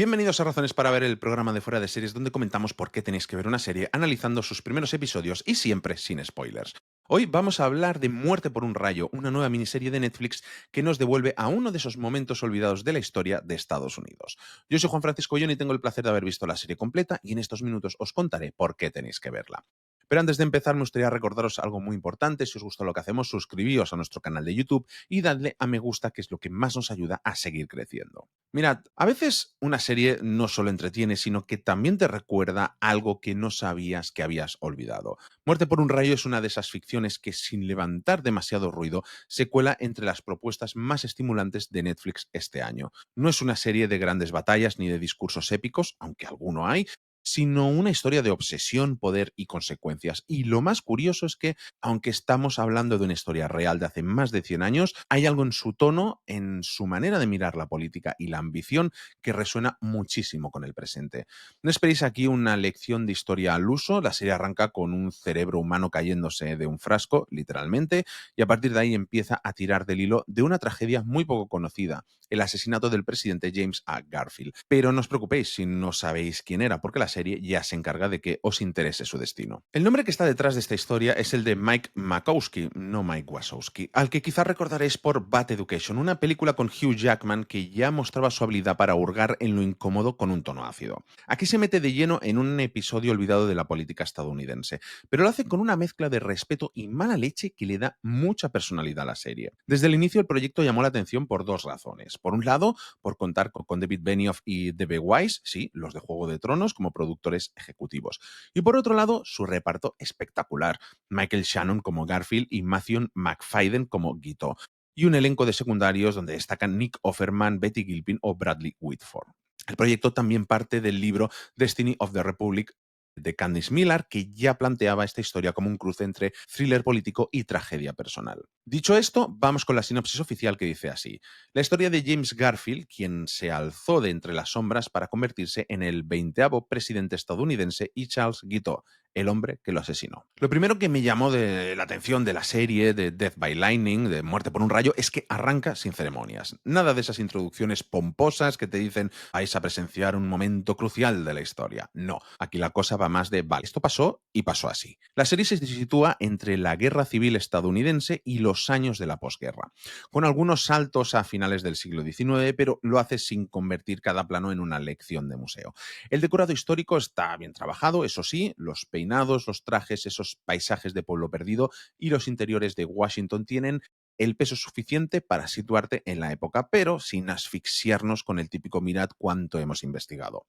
Bienvenidos a Razones para Ver, el programa de Fuera de Series donde comentamos por qué tenéis que ver una serie analizando sus primeros episodios y siempre sin spoilers. Hoy vamos a hablar de Muerte por un rayo, una nueva miniserie de Netflix que nos devuelve a uno de esos momentos olvidados de la historia de Estados Unidos. Yo soy Juan Francisco Ollón y tengo el placer de haber visto la serie completa y en estos minutos os contaré por qué tenéis que verla. Pero antes de empezar me gustaría recordaros algo muy importante. Si os gusta lo que hacemos, suscribíos a nuestro canal de YouTube y dadle a me gusta, que es lo que más nos ayuda a seguir creciendo. Mirad, a veces una serie no solo entretiene, sino que también te recuerda algo que no sabías que habías olvidado. Muerte por un rayo es una de esas ficciones que, sin levantar demasiado ruido, se cuela entre las propuestas más estimulantes de Netflix este año. No es una serie de grandes batallas ni de discursos épicos, aunque alguno hay, sino una historia de obsesión, poder y consecuencias. Y lo más curioso es que, aunque estamos hablando de una historia real de hace más de 100 años, hay algo en su tono, en su manera de mirar la política y la ambición que resuena muchísimo con el presente. No esperéis aquí una lección de historia al uso. La serie arranca con un cerebro humano cayéndose de un frasco, literalmente, y a partir de ahí empieza a tirar del hilo de una tragedia muy poco conocida: el asesinato del presidente James A. Garfield. Pero no os preocupéis si no sabéis quién era, porque la serie ya se encarga de que os interese su destino. El nombre que está detrás de esta historia es el de Mike Makowski, no Mike Wazowski, al que quizás recordaréis por Bad Education, una película con Hugh Jackman que ya mostraba su habilidad para hurgar en lo incómodo con un tono ácido. Aquí se mete de lleno en un episodio olvidado de la política estadounidense, pero lo hace con una mezcla de respeto y mala leche que le da mucha personalidad a la serie. Desde el inicio el proyecto llamó la atención por dos razones. Por un lado, por contar con David Benioff y D.B. Weiss, sí, los de Juego de Tronos, como productores ejecutivos. Y por otro lado, su reparto espectacular: Michael Shannon como Garfield y Matthew McFadden como Guito, y un elenco de secundarios donde destacan Nick Offerman, Betty Gilpin o Bradley Whitford. El proyecto también parte del libro Destiny of the Republic de Candice Miller, que ya planteaba esta historia como un cruce entre thriller político y tragedia personal. Dicho esto, vamos con la sinopsis oficial, que dice así: la historia de James Garfield, quien se alzó de entre las sombras para convertirse en el 20º presidente estadounidense, y Charles Guiteau, el hombre que lo asesinó. Lo primero que me llamó de la atención de la serie de Death by Lightning, de Muerte por un rayo, es que arranca sin ceremonias. Nada de esas introducciones pomposas que te dicen vais a presenciar un momento crucial de la historia. No, aquí la cosa va más de vale, esto pasó y pasó así. La serie se sitúa entre la guerra civil estadounidense y los años de la posguerra, con algunos saltos a finales del siglo XIX, pero lo hace sin convertir cada plano en una lección de museo. El decorado histórico está bien trabajado, eso sí, los peinados, los trajes, esos paisajes de pueblo perdido y los interiores de Washington tienen el peso suficiente para situarte en la época, pero sin asfixiarnos con el típico mirad cuánto hemos investigado.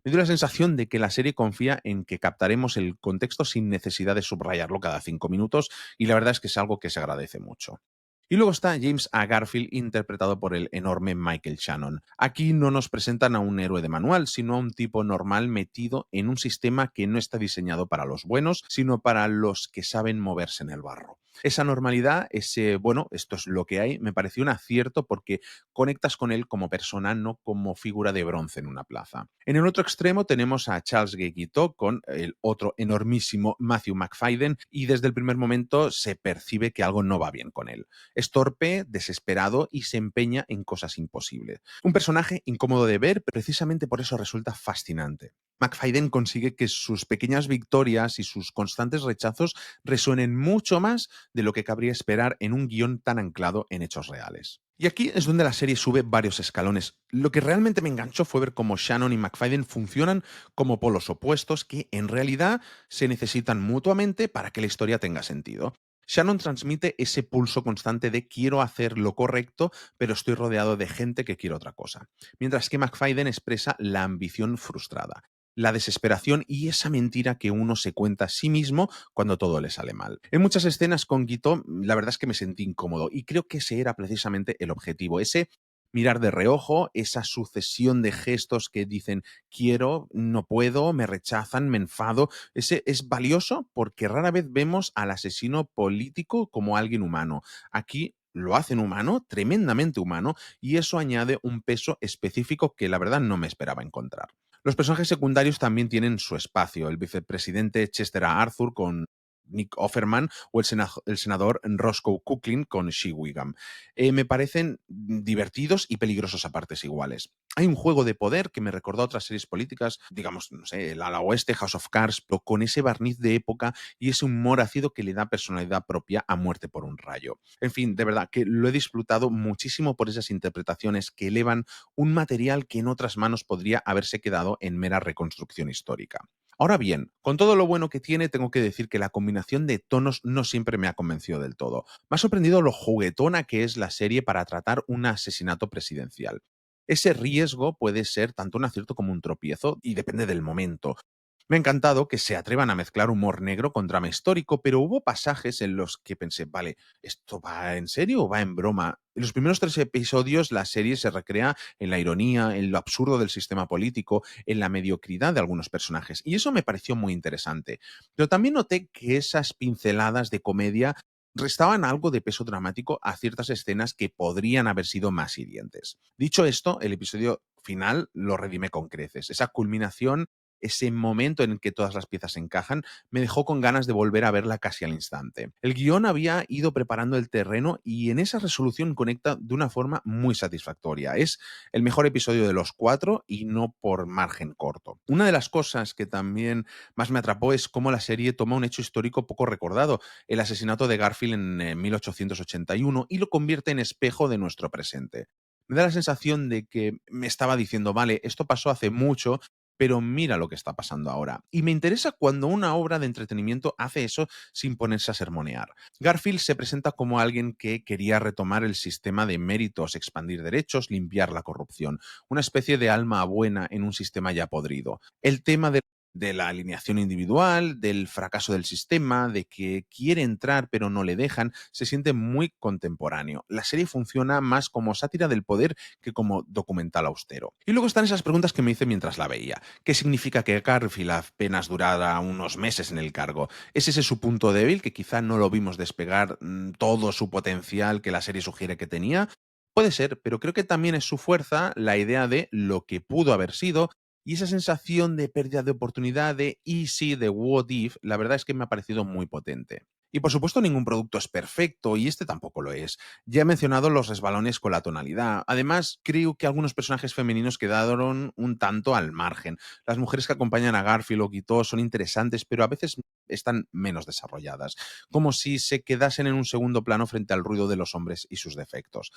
Me dio la sensación de que la serie confía en que captaremos el contexto sin necesidad de subrayarlo cada 5 minutos, y la verdad es que es algo que se agradece mucho. Y luego está James A. Garfield, interpretado por el enorme Michael Shannon. Aquí no nos presentan a un héroe de manual, sino a un tipo normal metido en un sistema que no está diseñado para los buenos, sino para los que saben moverse en el barro. Esa normalidad, ese, bueno, esto es lo que hay, me pareció un acierto porque conectas con él como persona, no como figura de bronce en una plaza. En el otro extremo tenemos a Charles Guiteau con el otro enormísimo Matthew McFadden, y desde el primer momento se percibe que algo no va bien con él. Es torpe, desesperado y se empeña en cosas imposibles. Un personaje incómodo de ver, precisamente por eso resulta fascinante. McFadden consigue que sus pequeñas victorias y sus constantes rechazos resuenen mucho más de lo que cabría esperar en un guión tan anclado en hechos reales. Y aquí es donde la serie sube varios escalones. Lo que realmente me enganchó fue ver cómo Shannon y McFadden funcionan como polos opuestos que en realidad se necesitan mutuamente para que la historia tenga sentido. Shannon transmite ese pulso constante de quiero hacer lo correcto, pero estoy rodeado de gente que quiere otra cosa. Mientras que McFadden expresa la ambición frustrada, la desesperación y esa mentira que uno se cuenta a sí mismo cuando todo le sale mal. En muchas escenas con Guito, la verdad es que me sentí incómodo, y creo que ese era precisamente el objetivo, ese mirar de reojo, esa sucesión de gestos que dicen quiero, no puedo, me rechazan, me enfado. Ese es valioso porque rara vez vemos al asesino político como alguien humano. Aquí lo hacen humano, tremendamente humano, y eso añade un peso específico que la verdad no me esperaba encontrar. Los personajes secundarios también tienen su espacio. El vicepresidente Chester A. Arthur con Nick Offerman o el senador Roscoe Coughlin con Shea Wiggum. Me parecen divertidos y peligrosos a partes iguales. Hay un juego de poder que me recordó a otras series políticas, digamos, no sé, el ala oeste, House of Cards, pero con ese barniz de época y ese humor ácido que le da personalidad propia a Muerte por un rayo. En fin, de verdad que lo he disfrutado muchísimo por esas interpretaciones que elevan un material que en otras manos podría haberse quedado en mera reconstrucción histórica. Ahora bien, con todo lo bueno que tiene, tengo que decir que la combinación de tonos no siempre me ha convencido del todo. Me ha sorprendido lo juguetona que es la serie para tratar un asesinato presidencial. Ese riesgo puede ser tanto un acierto como un tropiezo y depende del momento. Me ha encantado que se atrevan a mezclar humor negro con drama histórico, pero hubo pasajes en los que pensé, vale, ¿esto va en serio o va en broma? En los primeros 3 episodios la serie se recrea en la ironía, en lo absurdo del sistema político, en la mediocridad de algunos personajes, y eso me pareció muy interesante. Pero también noté que esas pinceladas de comedia restaban algo de peso dramático a ciertas escenas que podrían haber sido más hirientes. Dicho esto, el episodio final lo redime con creces. Esa culminación, ese momento en el que todas las piezas encajan, me dejó con ganas de volver a verla casi al instante. El guión había ido preparando el terreno y en esa resolución conecta de una forma muy satisfactoria. Es el mejor episodio de los 4 y no por margen corto. Una de las cosas que también más me atrapó es cómo la serie toma un hecho histórico poco recordado, el asesinato de Garfield en 1881, y lo convierte en espejo de nuestro presente. Me da la sensación de que me estaba diciendo, vale, esto pasó hace mucho, pero mira lo que está pasando ahora. Y me interesa cuando una obra de entretenimiento hace eso sin ponerse a sermonear. Garfield se presenta como alguien que quería retomar el sistema de méritos, expandir derechos, limpiar la corrupción, una especie de alma buena en un sistema ya podrido. El tema de la alineación individual, del fracaso del sistema, de que quiere entrar pero no le dejan, se siente muy contemporáneo. La serie funciona más como sátira del poder que como documental austero. Y luego están esas preguntas que me hice mientras la veía. ¿Qué significa que Garfield apenas durara unos meses en el cargo? ¿Es ese su punto débil, que quizá no lo vimos despegar todo su potencial que la serie sugiere que tenía? Puede ser, pero creo que también es su fuerza la idea de lo que pudo haber sido y esa sensación de pérdida de oportunidad, de easy, de what if, la verdad es que me ha parecido muy potente. Y por supuesto ningún producto es perfecto y este tampoco lo es. Ya he mencionado los resbalones con la tonalidad. Además, creo que algunos personajes femeninos quedaron un tanto al margen. Las mujeres que acompañan a Garfield o Quito son interesantes, pero a veces están menos desarrolladas, como si se quedasen en un segundo plano frente al ruido de los hombres y sus defectos.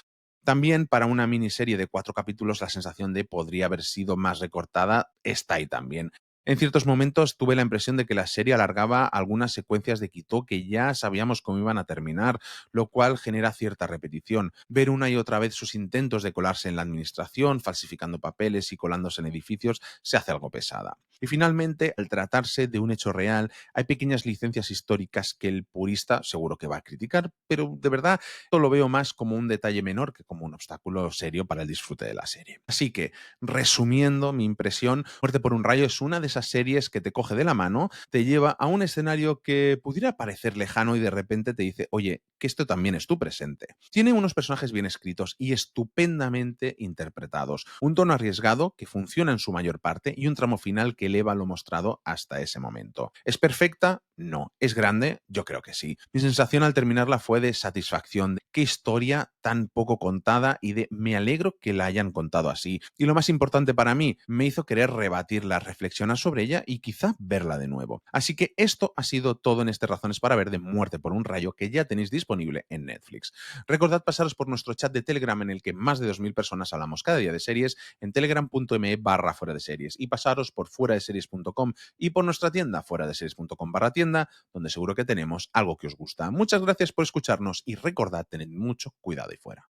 También para una miniserie de 4 capítulos la sensación de podría haber sido más recortada está ahí también. En ciertos momentos tuve la impresión de que la serie alargaba algunas secuencias de Quito que ya sabíamos cómo iban a terminar, lo cual genera cierta repetición. Ver una y otra vez sus intentos de colarse en la administración, falsificando papeles y colándose en edificios, se hace algo pesada. Y finalmente, al tratarse de un hecho real, hay pequeñas licencias históricas que el purista seguro que va a criticar, pero de verdad esto lo veo más como un detalle menor que como un obstáculo serio para el disfrute de la serie. Así que, resumiendo mi impresión, Muerte por un rayo es una de esas series que te coge de la mano, te lleva a un escenario que pudiera parecer lejano y de repente te dice, oye, que esto también es tu presente. Tiene unos personajes bien escritos y estupendamente interpretados, un tono arriesgado que funciona en su mayor parte y un tramo final que eleva lo mostrado hasta ese momento. ¿Es perfecta? No. ¿Es grande? Yo creo que sí. Mi sensación al terminarla fue de satisfacción, de qué historia tan poco contada y de me alegro que la hayan contado así. Y lo más importante para mí, me hizo querer rebatirla, reflexionar sobre ella y quizá verla de nuevo. Así que esto ha sido todo en este Razones para Ver de Muerte por un rayo que ya tenéis disponible en Netflix. Recordad pasaros por nuestro chat de Telegram en el que más de 2000 personas hablamos cada día de series en telegram.me/fuera de series y pasaros por fuera de series.com y por nuestra tienda fuera de series.com/tienda donde seguro que tenemos algo que os gusta. Muchas gracias por escucharnos y recordad, tened mucho cuidado ahí fuera.